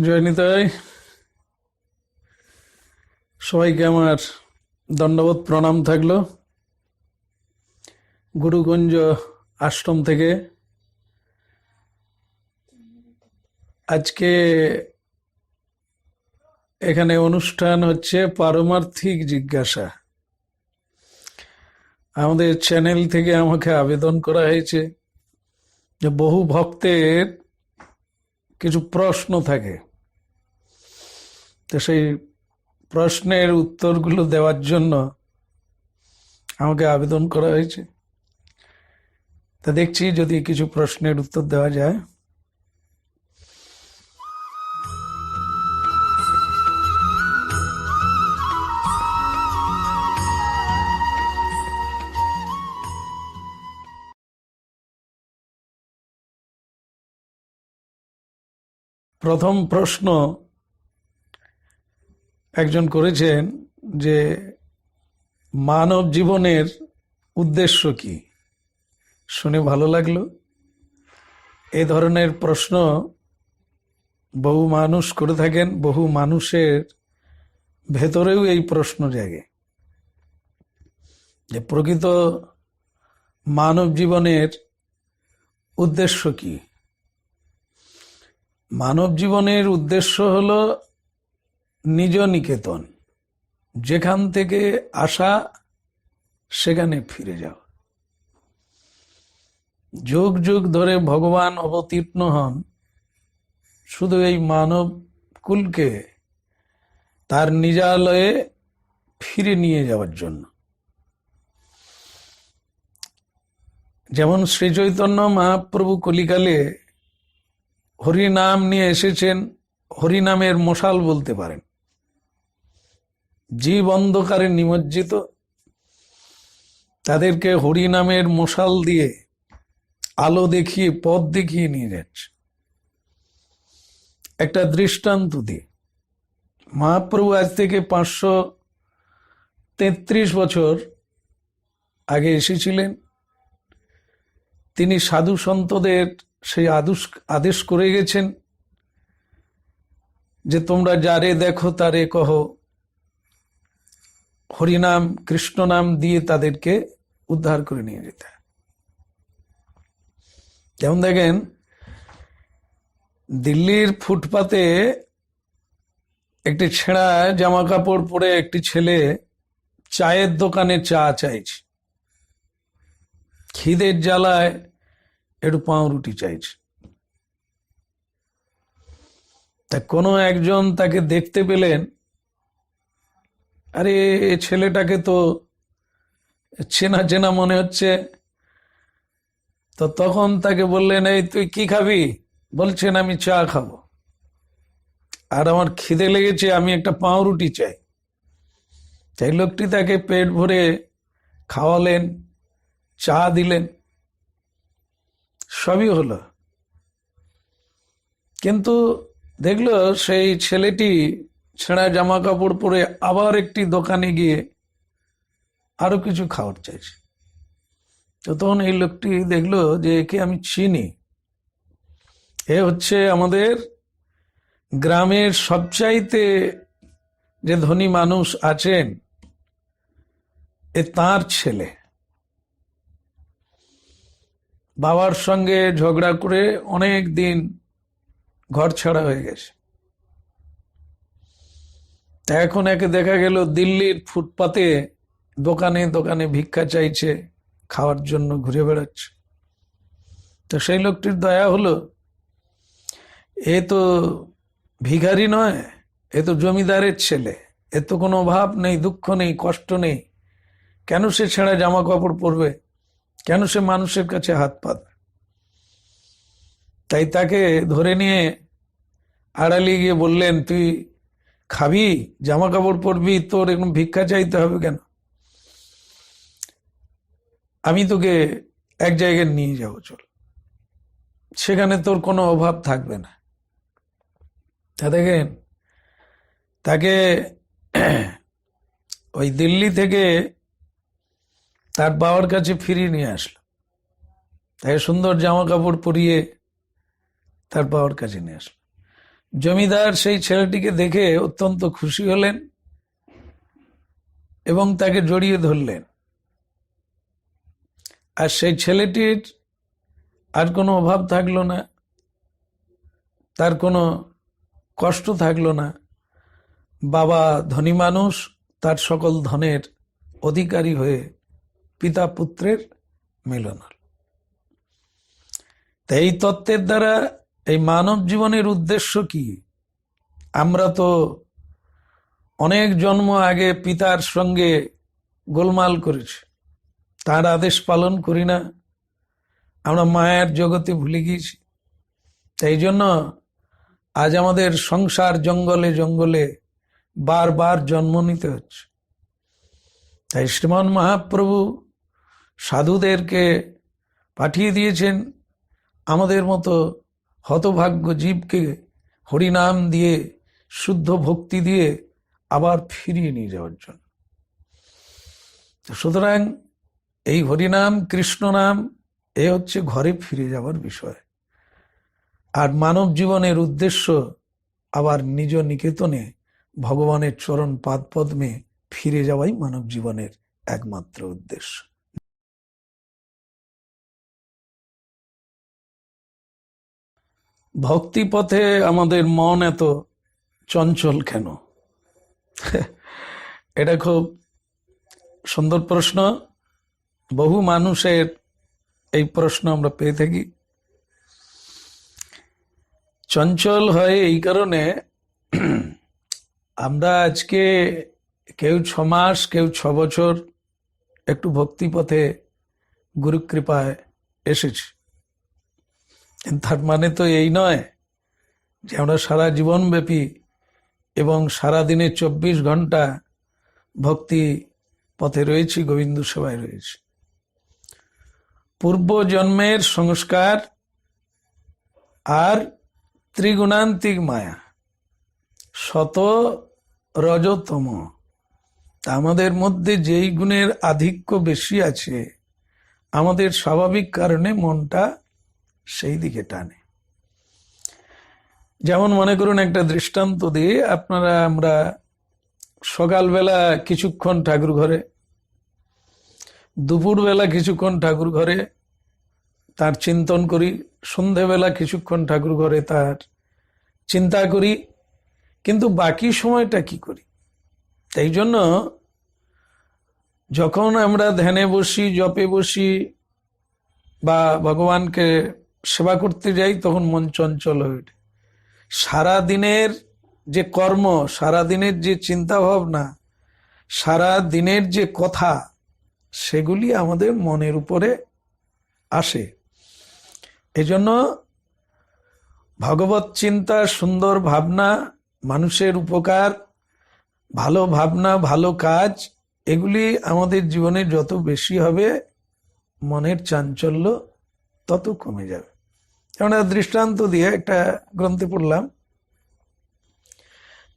জয়নিতাই, সবাইকে আমার দণ্ডবোধ প্রণাম থাকলো। গুরুকুঞ্জ আশ্রম থেকে আজকে এখানে অনুষ্ঠান হচ্ছে পারমার্থিক জিজ্ঞাসা। আমাদের চ্যানেল থেকে আমাকে আবেদন করা হয়েছে যে বহু ভক্তের কিছু প্রশ্ন থাকে, তো সেই প্রশ্নের উত্তরগুলো দেওয়ার জন্য আমাকে আবেদন করা হয়েছে। তা দেখছি যদি কিছু প্রশ্নের উত্তর দেওয়া যায়। প্রথম প্রশ্ন একজন করেছেন যে মানব জীবনের উদ্দেশ্য কি। শুনে ভালো লাগলো। এ ধরনের প্রশ্ন বহু মানুষ করে থাকেন, বহু মানুষের ভেতরেও এই প্রশ্ন জাগে যে প্রকৃত মানব জীবনের উদ্দেশ্য কি। মানব জীবনের উদ্দেশ্য হলো নিজ নিকেতন, যেখান থেকে আসা সেখানে ফিরে যাও। যুগ যুগ ধরে ভগবান অবতীর্ণ হন শুধু এই মানব কুলকে তার নিজালয়ে ফিরে নিয়ে যাওয়ার জন্য। যেমন শ্রী চৈতন্য মহাপ্রভু কলিকালে হরিনাম নিয়ে এসেছেন, হরিনামের মশাল বলতে পারেন। জীব অন্ধকারে নিমজ্জিত, তাদেরকে হরিনামের মশাল দিয়ে আলো দেখিয়ে পথ দেখিয়ে নিয়ে যাচ্ছে একটা দৃষ্টান্ত দিয়ে। মহাপ্রভু আজ থেকে 533 বছর আগে এসেছিলেন। তিনি সাধু সন্তদের সেই আদেশ করে গেছেন যে তোমরা যারে দেখো তারে কহো, হরিনাম কৃষ্ণ নাম দিয়ে তাদেরকে উদ্ধার করে নিয়ে যেতে। যেমন দেখেন, দিল্লির ফুটপাতে একটি ছেঁড়া জামা কাপড় পরে একটি ছেলে চায়ের দোকানে চা চাইছে, খিদের জ্বালায় একটু পাউরুটি চাইছে। তা কোনো একজন তাকে দেখতে পেলেন, আরে এ ছেলেটাকে তো চেনা চেনা মনে হচ্ছে। তো তখন তাকে বললেন, এই তুই কি খাবি? বলছেন আমি চা খাবো, আর আমার খিদে লেগেছে, আমি একটা পাউরুটি চাই। তাই লোকটি তাকে পেট ভরে খাওয়ালেন, চা দিলেন, সবই হলো। কিন্তু দেখলো সেই ছেলেটি ছেঁড়া জামা কাপড় পরে আবার একটি দোকানে গিয়ে আরো কিছু খাওয়ার চাইছে। তো তখন এই লোকটি দেখলো যে একে আমি চিনি, এ হচ্ছে আমাদের গ্রামের সবচাইতে যে ধনী মানুষ আছেন, এ তাঁর ছেলে। বাবার সঙ্গে ঝগড়া করে অনেক দিন ঘর ছাড়া হয়ে গেছে। এখন একে দেখা গেল দিল্লির ফুটপাতে দোকানে দোকানে ভিক্ষা চাইছে, খাওয়ার জন্য ঘুরে বেড়াচ্ছে। তো সেই লোকটির দয়া হলো, এ তো ভিখারি নয়, এ তো জমিদারের ছেলে, এ তো কোনো অভাব নেই, দুঃখ নেই, কষ্ট নেই, কেন সে ছেঁড়া জামা কাপড় পরবে, কেন সে মানুষের কাছে হাত পাতবে? তাই তাকে ধরে নিয়ে আড়ালে গিয়ে বললেন, তুই খাবি, জামা কাপড় পরবি, তোর এরকম ভিক্ষা চাইতে হবে কেন? আমি তোকে এক জায়গায় নিয়ে যাবো, চল, সেখানে তোর কোনো অভাব থাকবে না। তা দেখেন, তাকে ওই দিল্লি থেকে তার বাবার কাছে ফিরিয়ে নিয়ে আসলো, তাকে সুন্দর জামা কাপড় পরিয়ে তার বাবার কাছে নিয়ে আসলো। জমিদার সেই ছেলেটিকে দেখে অত্যন্ত খুশি হলেন এবং তাকে জড়িয়ে ধরলেন। আর সেই ছেলেটির আর কোনো অভাব থাকলো না, তার কোনো কষ্ট থাকলো না। বাবা ধনী মানুষ, তার সকল ধনের অধিকারী হয়ে পিতা পুত্রের মিলন হল। তাই এই তত্ত্বের দ্বারা এই মানব জীবনের উদ্দেশ্য কি? আমরা তো অনেক জন্ম আগে পিতার সঙ্গে গোলমাল করেছি, তার আদেশ পালন করি না, আমরা মায়ের জগতে ভুলে গিয়েছি। তাই জন্য আজ আমাদের সংসার জঙ্গলে জঙ্গলে বারবার জন্ম নিতে হচ্ছে। তাই শ্রীমান মহাপ্রভু সাধুদেরকে পাঠিয়ে দিয়েছেন আমাদের মতো হতভাগ্য জীবকে হরিনাম দিয়ে, শুদ্ধ ভক্তি দিয়ে আবার ফিরিয়ে নিয়ে যাওয়ার জন্য। সুতরাং এই হরিনাম, কৃষ্ণ নাম, এ হচ্ছে ঘরে ফিরে যাওয়ার বিষয়। আর মানব জীবনের উদ্দেশ্য আবার নিজ নিকেতনে ভগবানের চরণ পাদ পদ্মে ফিরে যাওয়াই মানব জীবনের একমাত্র উদ্দেশ্য। ভক্তি পথে আমাদের মন এত চঞ্চল কেন? এটা খুব সুন্দর প্রশ্ন। বহু মানুষের এই প্রশ্ন আমরা পেয়ে থাকি। চঞ্চল হয় এই কারণে, আমরা আজকে কেউ 6 মাস, কেউ 6 বছর একটু ভক্তি পথে গুরু কৃপায় এসেছি। তার মানে তো এই নয় যে আমরা সারা জীবনব্যাপী এবং সারা দিনে 24 ঘন্টা ভক্তি পথে রয়েছি, গোবিন্দ সেবায় রয়েছি। পূর্ব জন্মের সংস্কার আর ত্রিগুণান্তিক মায়া, শত রজতম, আমাদের মধ্যে যেই গুণের আধিক্য বেশি আছে, আমাদের স্বাভাবিক কারণে মনটা সেই দিকে টানে। যেমন মনে করুন, একটা দৃষ্টান্ত দিয়ে আমরা সকালবেলা কিছুক্ষণ ঠাকুর ঘরে, দুপুরবেলা কিছুক্ষণ ঠাকুর ঘরে তার চিন্তন করি, সন্ধেবেলা কিছুক্ষণ ঠাকুর ঘরে তার চিন্তা করি, কিন্তু বাকি সময়টা কি করি? এই জন্য যখন আমরা ধ্যানে বসি, জপে বসি বা ভগবানকে সেবা করতে যাই, তখন মন চঞ্চল হয়ে ওঠে। সারা দিনের যে কর্ম, সারা দিনের যে চিন্তা ভাবনা, সারা দিনের যে কথা, সেগুলি আমাদের মনের উপরে আসে। এজন্য ভগবত চিন্তা, সুন্দর ভাবনা, মানুষের উপকার, ভালো ভাবনা, ভালো কাজ, এগুলি আমাদের জীবনে যত বেশি হবে, মনের চাঞ্চল্য তত কমে যাবে। যেমন দৃষ্টান্ত দিয়ে একটা গ্রন্থে পড়লাম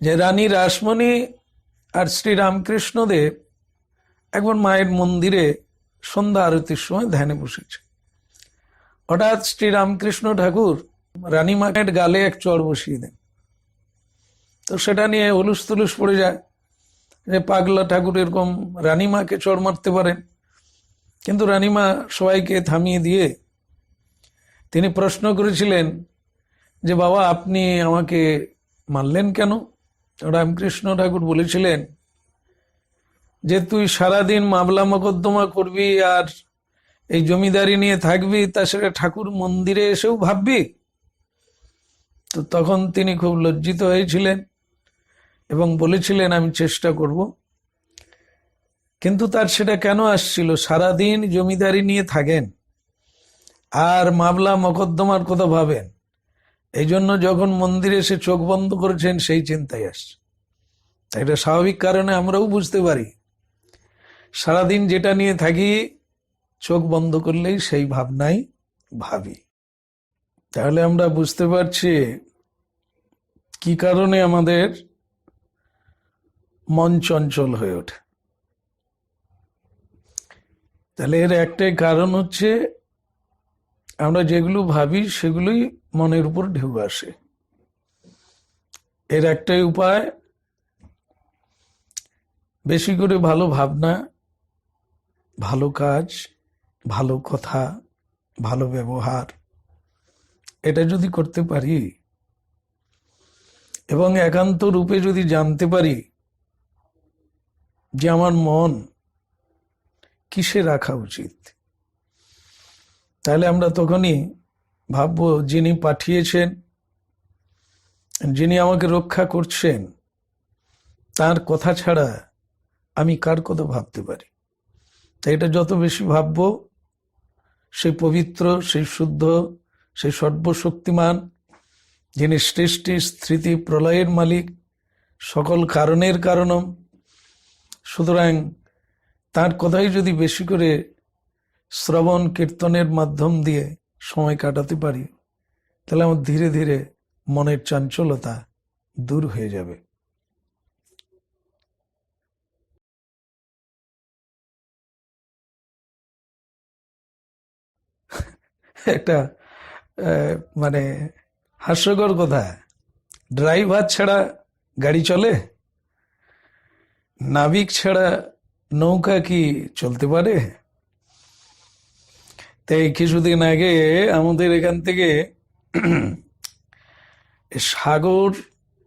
যে রানী রাসমণি আর শ্রী রামকৃষ্ণদেব একবার মায়ের মন্দিরে সন্ধ্যা আরতির সময় ধ্যানে বসেছে। হঠাৎ শ্রী রামকৃষ্ণ ঠাকুর রানীমায়ের গালে এক চড় বসিয়ে দেন। তো সেটা নিয়ে হুলুস তুলুস পড়ে যায় যে পাগলা ঠাকুর এরকম রানীমাকে চড় মারতে পারেন। কিন্তু রানীমা সবাইকে থামিয়ে দিয়ে তিনি প্রশ্ন করেছিলেন যে বাবা, আপনি আমাকে মারলেন কেন? রামকৃষ্ণ ঠাকুর বলেছিলেন যে তুই সারাদিন মামলা মোকদ্দমা করবি আর এই জমিদারি নিয়ে থাকবি, তা সেটা ঠাকুর মন্দিরে এসেও ভাববি? তো তখন তিনি খুব লজ্জিত হয়েছিলেন এবং বলেছিলেন আমি চেষ্টা করব। কিন্তু তার সেটা কেন আসছিল? সারাদিন জমিদারি নিয়ে থাকেন আর মামলা মোকদ্দমার কথা ভাবেন, এই জন্য যখন মন্দিরে এসে চোখ বন্ধ করেছেন সেই চিন্তাই আসছে। এটা স্বাভাবিক কারণে আমরাও বুঝতে পারি, সারাদিন যেটা নিয়ে থাকি চোখ বন্ধ করলেই সেই ভাবনাই ভাবি। তাহলে আমরা বুঝতে পারছি কি কারণে আমাদের মন চঞ্চল হয়ে ওঠে। তাহলে এর একটাই কারণ হচ্ছে আমরা যেগুলো ভাবি সেগুলোই মনের উপর ঢেউ আসে। এর একটাই উপায়, বেশি করে ভালো ভাবনা, ভালো কাজ, ভালো কথা, ভালো ব্যবহার, এটা যদি করতে পারি এবং একান্ত রূপে যদি জানতে পারি যে আমার মন কিসে রাখা উচিত, তাহলে আমরা তখনই ভাববো যিনি পাঠিয়েছেন, যিনি আমাকে রক্ষা করছেন, তার কথা ছাড়া আমি কার কথা ভাবতে পারি। তাই এটা যত বেশি ভাববো, সেই পবিত্র, সেই শুদ্ধ, সেই সর্বশক্তিমান, যিনি সৃষ্টি স্থিতি প্রলয়ের মালিক, সকল কারণের কারণম, সুতরাং তার কথাই যদি বেশি করে শ্রবণ কীর্তনের মাধ্যম দিয়ে সময় কাটাতে পারি, তাহলে আমার ধীরে ধীরে মনের চঞ্চলতা দূর হয়ে যাবে। একটা মানে হাস্যকর কথা, ড্রাইভার ছাড়া গাড়ি চলে? নাবিক ছাড়া নৌকা কি চলতে পারে? তাই কিছুদিন আগে আমাদের এখান থেকে সাগর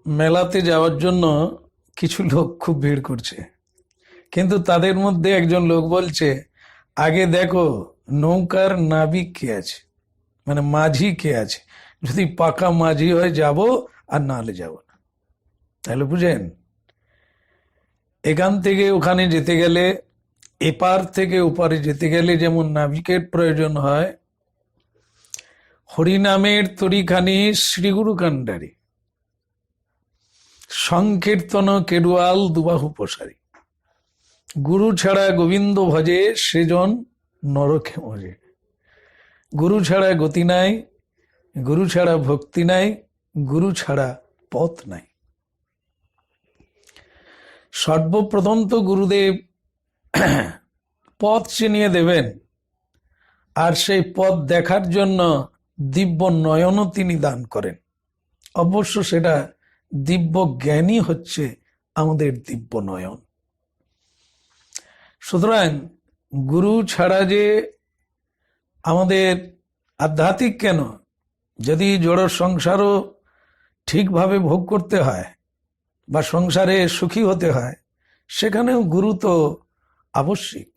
মেলাতে যাওয়ার জন্য কিছু লোক খুব ভিড় করছে, কিন্তু তাদের মধ্যে একজন লোক বলছে, আগে দেখো নৌকার নাবিক কে আছে, মানে মাঝি কে আছে, যদি পাকা মাঝি হয় যাব, আর নাহলে যাব না। তাহলে বুঝেন, এখান থেকে ওখানে যেতে গেলে, এপার থেকে ওপারে যেতে গেলে যেমন নাবিকের প্রয়োজন হয়, হরিনামের তরিখানি শ্রীগুরু কান্ডারি, সংকীর্তন কেডুয়াল দুবাহু প্রসারী, গুরু ছাড়া গোবিন্দ ভজে সেজন নরকে মজে। গুরু ছাড়া গতি নাই, গুরু ছাড়া ভক্তি নাই, গুরু ছাড়া পথ নাই। সর্বপ্রথম তো গুরুদেব পথ চিনিয়ে দেবেন, আর সেই পথ দেখার জন্য দিব্য নয়নও তিনি দান করেন। অবশ্য সেটা দিব্য জ্ঞানই হচ্ছে আমাদের দিব্য নয়ন। সুতরাং গুরু ছাড়া যে আমাদের আধ্যাত্মিক কেন, যদি জড় সংসারও ঠিকভাবে ভোগ করতে হয় বা সংসারে সুখী হতে হয়, সেখানেও গুরু তো আবশ্যিক।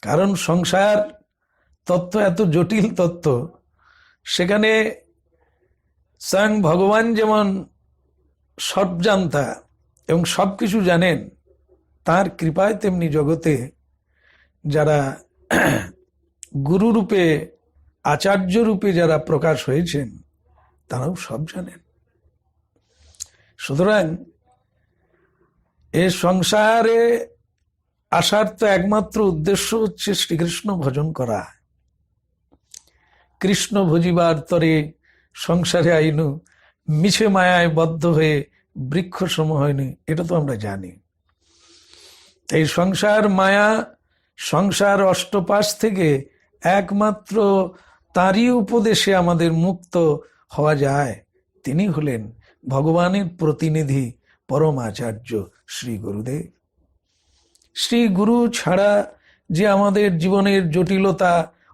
কারণ সংসার তত্ত্ব এত জটিল তত্ত্ব, সেখানে স্বয়ং ভগবান যেমন সব জানতা এবং সব কিছু জানেন, তার কৃপায় তেমনি জগতে যারা গুরু রূপে, আচার্য রূপে যারা প্রকাশ হয়েছেন, তারাও সব জানেন। সুতরাং এ সংসারে আসার তো একমাত্র উদ্দেশ্য হচ্ছে শ্রীকৃষ্ণ ভজন করা। কৃষ্ণ ভজিবার তরে সংসারে আইনু, মিছে মায়ায় বদ্ধ হয়ে বৃক্ষ সম হয়নি, এটা তো আমরা জানি। এই সংসার মায়া, সংসার অষ্টপাশ থেকে একমাত্র তারই উপদেশে আমাদের মুক্ত হওয়া যায়। তিনি হলেন ভগবানের প্রতিনিধি পরম আচার্য শ্রী গুরুদেব। শ্রী গুরু ছাড়া যে আমাদের জীবনের জটিলতা,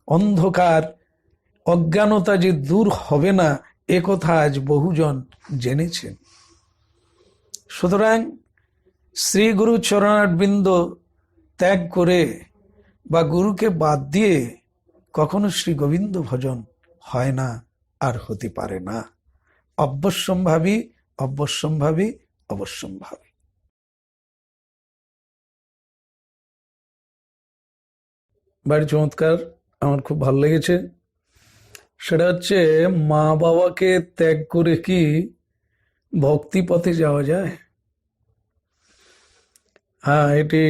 অন্ধকার, অজ্ঞানতা যে দূর হবে না, এ কথা আজ বহুজন জেনেছেন। সুতরাং শ্রী গুরু চরণারবিন্দ ত্যাগ করে বা গুরুকে বাদ দিয়ে কখনো শ্রী গোবিন্দ ভজন হয় না, আর হতে পারে না। অবশ্যম্ভাবী, অবশ্যম্ভাবী, অবশ্যম্ভাবী। বাড়ি চমৎকার, আমার খুব ভালো লেগেছে। সেটা হচ্ছে, মা বাবাকে ত্যাগ করে কি ভক্তি পথে যাওয়া যায়? হ্যাঁ, এটি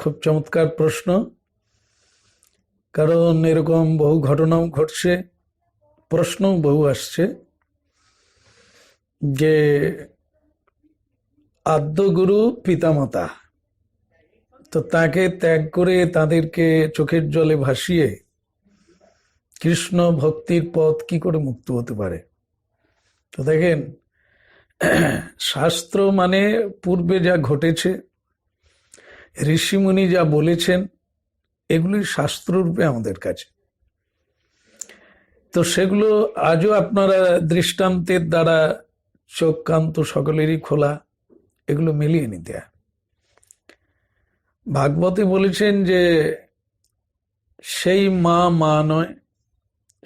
খুব চমৎকার প্রশ্ন। কারণ এরকম বহু ঘটনাও ঘটছে, প্রশ্নও বহু আসছে যে আদ্যগুরু পিতামাতা, তো তাকে ত্যাগ করে তাদেরকে চোখের জলে ভাসিয়ে কৃষ্ণ ভক্তির পথ কি করে মুক্ত হতে পারে? তো দেখেন, শাস্ত্র মানে পূর্বে যা ঘটেছে, ঋষিমুনি যা বলেছেন, এগুলি শাস্ত্ররূপে আমাদের কাছে। তো সেগুলো আজও আপনারা দৃষ্টান্তের দ্বারা চোখ কান তো সকলেরই খোলা, এগুলো মিলিয়ে নিতে হয়। ভাগবতে বলেছেন যে সেই মা মা নয়,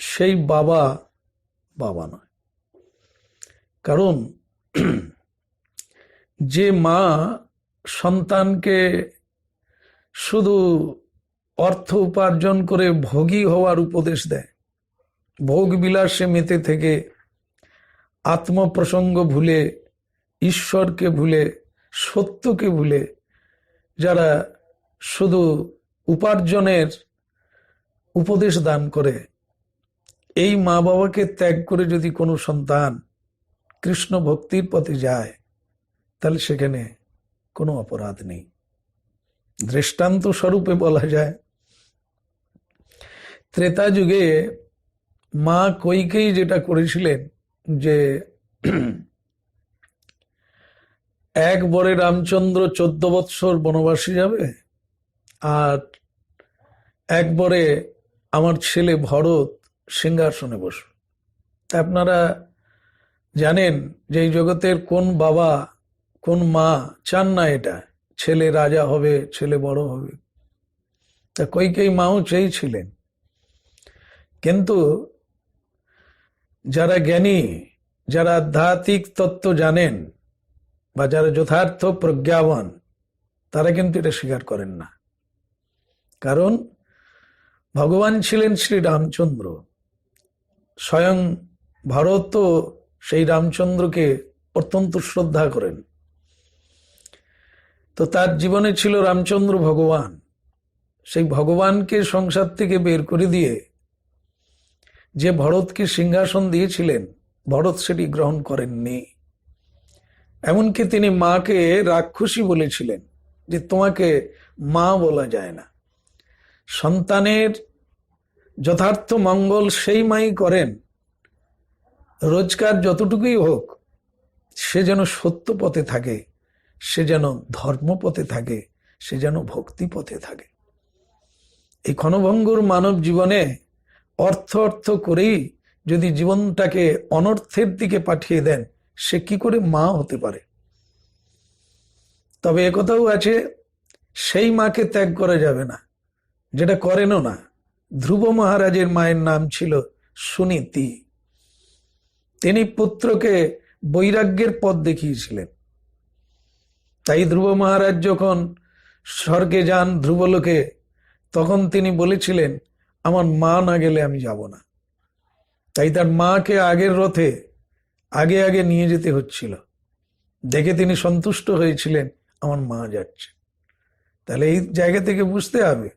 সেই বাবা বাবা নয়। কারণ যে মা সন্তানকে শুধু অর্থ উপার্জন করে ভোগী হওয়ার উপদেশ দেয়, ভোগ বিলাসে মেতে থেকে আত্মপ্রসঙ্গ ভুলে, ঈশ্বরকে ভুলে, সত্যকে ভুলে যারা শুধু উপার্জনের উপদেশ দান করে, এই মা বাবাকে ত্যাগ করে যদি কোনো সন্তান কৃষ্ণ ভক্তির পথে যায়, তাহলে সেখানে কোনো অপরাধ নেই। দৃষ্টান্ত স্বরূপে বলা যায়, ত্রেতা যুগে মা কইকেয়ী যেটা করেছিলেন যে এক বরে রামচন্দ্র 14 বৎসর বনবাসী যাবে, আর এক বরে আমার ছেলে ভরত সিংহাসনে বসবে। আপনারা জানেন যে এই জগতের কোন বাবা কোন মা চান না এটা, ছেলে রাজা হবে, ছেলে বড় হবে। তা কইকেয়ী মাও চেয়েছিলেন, কিন্তু যারা জ্ঞানী, যারা আধ্যাত্মিক তত্ত্ব জানেন বা যারা যথার্থ প্রজ্ঞাবান, তারা কিন্তু এটা স্বীকার করেন না। কারণ ভগবান ছিলেন শ্রী রামচন্দ্র, স্বয়ং ভরত সেই রামচন্দ্রকে অত্যন্ত শ্রদ্ধা করেন। তো তার জীবনে ছিল রামচন্দ্র ভগবান, সেই ভগবানকে সংসার থেকে বের করে দিয়ে যে ভরতকে সিংহাসন দিয়েছিলেন, ভরত সেটি গ্রহণ করেননি। এমনকি তিনি মাকে রাক্ষসী বলেছিলেন যে তোমাকে মা বলা যায় না। সন্তানের যথার্থ মঙ্গল সেই মাই করেন, রোজগার যতটুকুই হোক সে যেন সত্য পথে থাকে, সে যেন ধর্মপথে থাকে, সে যেন ভক্তি পথে থাকে। এই ক্ষণভঙ্গুর মানব জীবনে অর্থ অর্থ করেই যদি জীবনটাকে অনর্থের দিকে পাঠিয়ে দেন, সে কি করে মা হতে পারে? তবে একথাও আছে, সেই মাকে ত্যাগ করা যাবে না যেটা করেনও না। ধ্রুব মহারাজের মায়ের নাম ছিল সুনীতি। তিনি পুত্রকে বৈরাগ্যের পথ দেখিয়েছিলেন। তাই ধ্রুব মহারাজ যখন স্বর্গে যান ধ্রুবলোকে, তখন তিনি বলেছিলেন আমার মা না গেলে আমি যাব না। তাই তার মাকে আগের রথে আগে আগে নিয়ে যেতে হচ্ছিল। দেখে তিনি সন্তুষ্ট হয়েছিলেন আমার মা যাচ্ছে। তাহলে এই জায়গা থেকে বুঝতে হবে,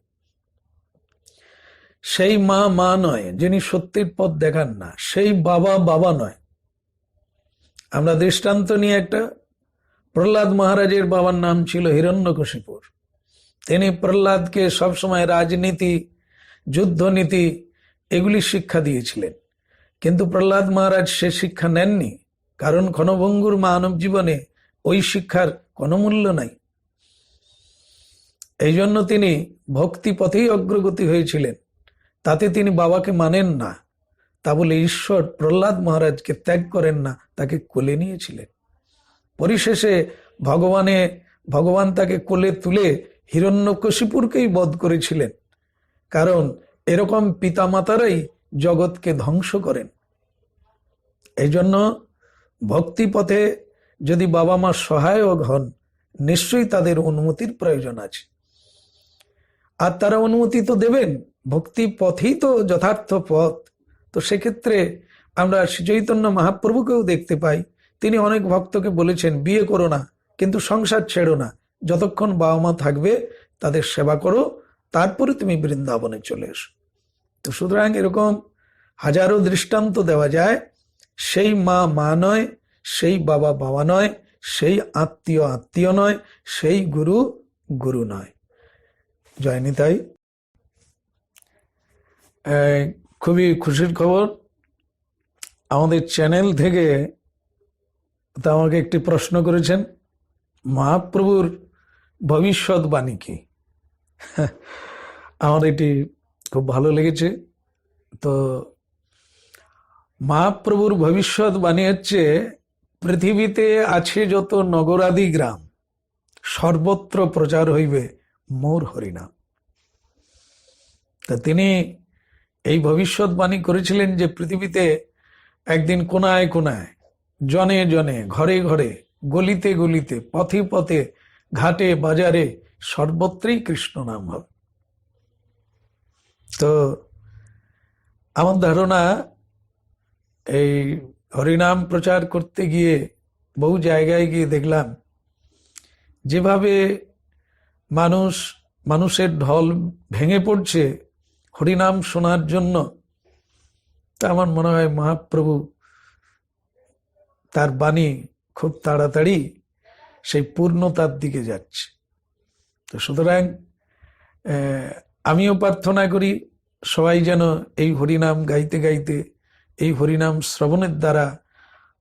সেই মা মা নয় যিনি সত্যের পথ দেখান না, সেই বাবা বাবা নয়। আমরা দৃষ্টান্ত নিয়ে একটা, প্রহ্লাদ মহারাজের বাবার নাম ছিল হিরণ্যকশিপুর। তিনি প্রহ্লাদকে সবসময় রাজনীতি, যুদ্ধনীতি এগুলি শিক্ষা দিয়েছিলেন, কিন্তু প্রহ্লাদ মহারাজ সে শিক্ষা নেননি। কারণ ক্ষণভঙ্গুর মানব জীবনে ওই শিক্ষার কোনো মূল্য নাই। এই জন্য তিনি ভক্তি পথেই অগ্রগতি হয়েছিলেন। তাতে তিনি বাবাকে মানেন না, তা বলে ঈশ্বর প্রহ্লাদ মহারাজকে ত্যাগ করেন না, তাকে কোলে নিয়েছিলেন। পরিশেষে ভগবান তাকে কোলে তুলে হিরণ্যকশিপুরকেই বধ করেছিলেন। কারণ এরকম পিতামাতারাই জগৎকে ধ্বংস করেন। এই জন্য ভক্তি পথে যদি বাবা মা সহায়ক হন, নিশ্চয়ই তাদের অনুমতির প্রয়োজন আছে। আর তারা অনুমতি তো দেবেন, ভক্তি পথেই তো যথার্থ পথ। তো সেক্ষেত্রে আমরা শ্রী চৈতন্য মহাপ্রভুকেও দেখতে পাই, তিনি অনেক ভক্তকে বলেছেন বিয়ে করো না, কিন্তু সংসার ছেড়ো না, যতক্ষণ বাবা মা থাকবে তাদের সেবা করো, তারপরে তুমি বৃন্দাবনে চলে এসো। তো সুতরাং এরকম হাজারো দৃষ্টান্ত দেওয়া যায়। সেই মা মা নয়, সেই বাবা বাবা নয়, সেই আত্মীয় আত্মীয় নয়, সেই গুরু গুরু নয়। জয় নিতাই। খুবই খুশির খবর, আমাদের চ্যানেল থেকে তা আমাকে একটি প্রশ্ন করেছেন, মহাপ্রভুর ভবিষ্যৎবাণী কি? আমার এটি খুব ভালো লেগেছে। তো মহাপ্রভুর ভবিষ্যৎবাণী হচ্ছে, পৃথিবীতে আছে যত নগরাদি গ্রাম, সর্বত্র প্রচার হইবে মোর হরিনাম। তা তিনি এই ভবিষ্যৎবাণী করেছিলেন যে পৃথিবীতে একদিন কোনায় কোনায়, জনে জনে, ঘরে ঘরে, গলিতে গলিতে, পথে পথে, ঘাটে বাজারে সর্বত্রই কৃষ্ণ নাম হবে। তো আমার ধারণা, এই হরিনাম প্রচার করতে গিয়ে বহু জায়গায় গিয়ে দেখলাম যেভাবে মানুষের ঢল ভেঙে পড়ছে হরিনাম শোনার জন্য। তা আমার মনে হয় মহাপ্রভু তার বাণী খুব তাড়াতাড়ি সেই পূর্ণতার দিকে যাচ্ছে। তো সুতরাং আমিও প্রার্থনা করি সবাই যেন এই হরিনাম গাইতে গাইতে, এই হরিনাম শ্রবণের দ্বারা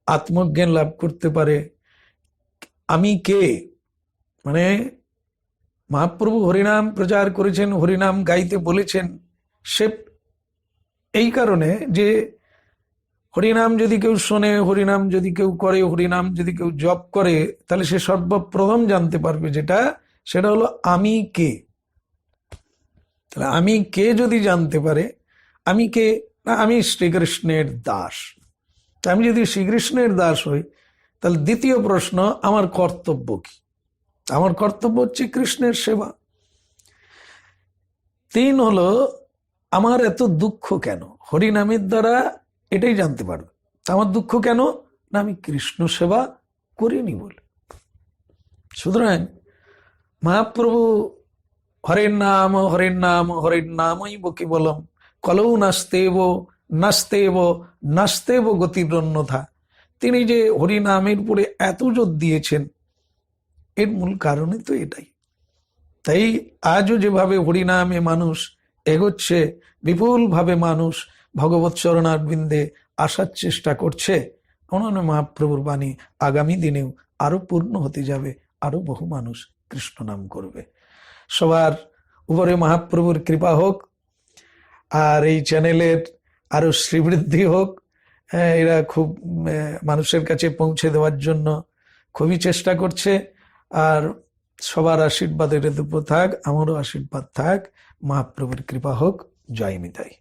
আত্মজ্ঞান লাভ করতে পারে। আমি কে, মানে মহাপ্রভু হরিনাম প্রচার করেছেন, হরিনাম গাইতে বলেছেন, সে এই কারণে যে হরিনাম যদি কেউ শোনে, হরিনাম যদি কেউ করে, হরিনাম যদি কেউ জপ করে, তাহলে সে সর্বপ্রথম জানতে পারবে সেটা হলো আমি কে। তাহলে আমি কে যদি জানতে পারে, আমি কে না, আমি শ্রীকৃষ্ণের দাস। আমি যদি শ্রীকৃষ্ণের দাস হই, তাহলে দ্বিতীয় প্রশ্ন, আমার কর্তব্য কি? আমার কর্তব্য হচ্ছে কৃষ্ণের সেবা। 3 হলো, আমার এত দুঃখ কেন? হরিনামের দ্বারা এটাই জানতে পারবে আমার দুঃখ কেন, না আমি কৃষ্ণ সেবা করিনি বলে। সুতরাং মহাপ্রভু হরের নাম হরের নাম হরের নামই বকি বলম, কলৌ নাস্তেব নাস্তেব নাস্তেব গতিরন্যথা। তিনি যে হরিনামের উপরে এত জোর দিয়েছেন, এর মূল কারণে তো এটাই। তাই আজও যেভাবে হরিনামে মানুষ এগোচ্ছে, বিপুলভাবে মানুষ ভগবৎ চরণারবিন্দে আসার চেষ্টা করছে, অনন্য মহাপ্রভুর বাণী আগামী দিনেও আরো পূর্ণ হতে যাবে, আরো বহু মানুষ কৃষ্ণ নাম করবে। সবার উপরে মহাপ্রভুর কৃপা হোক, আর এই চ্যানেলের আরো শ্রীবৃদ্ধি হোক। এরা খুব মানুষের কাছে পৌঁছে দেওয়ার জন্য খুবই চেষ্টা করছে। আর সবার আশীর্বাদের উপর থাক, আমারও আশীর্বাদ থাক। মহাপ্রভুর কৃপা হোক। জয় নিতাই।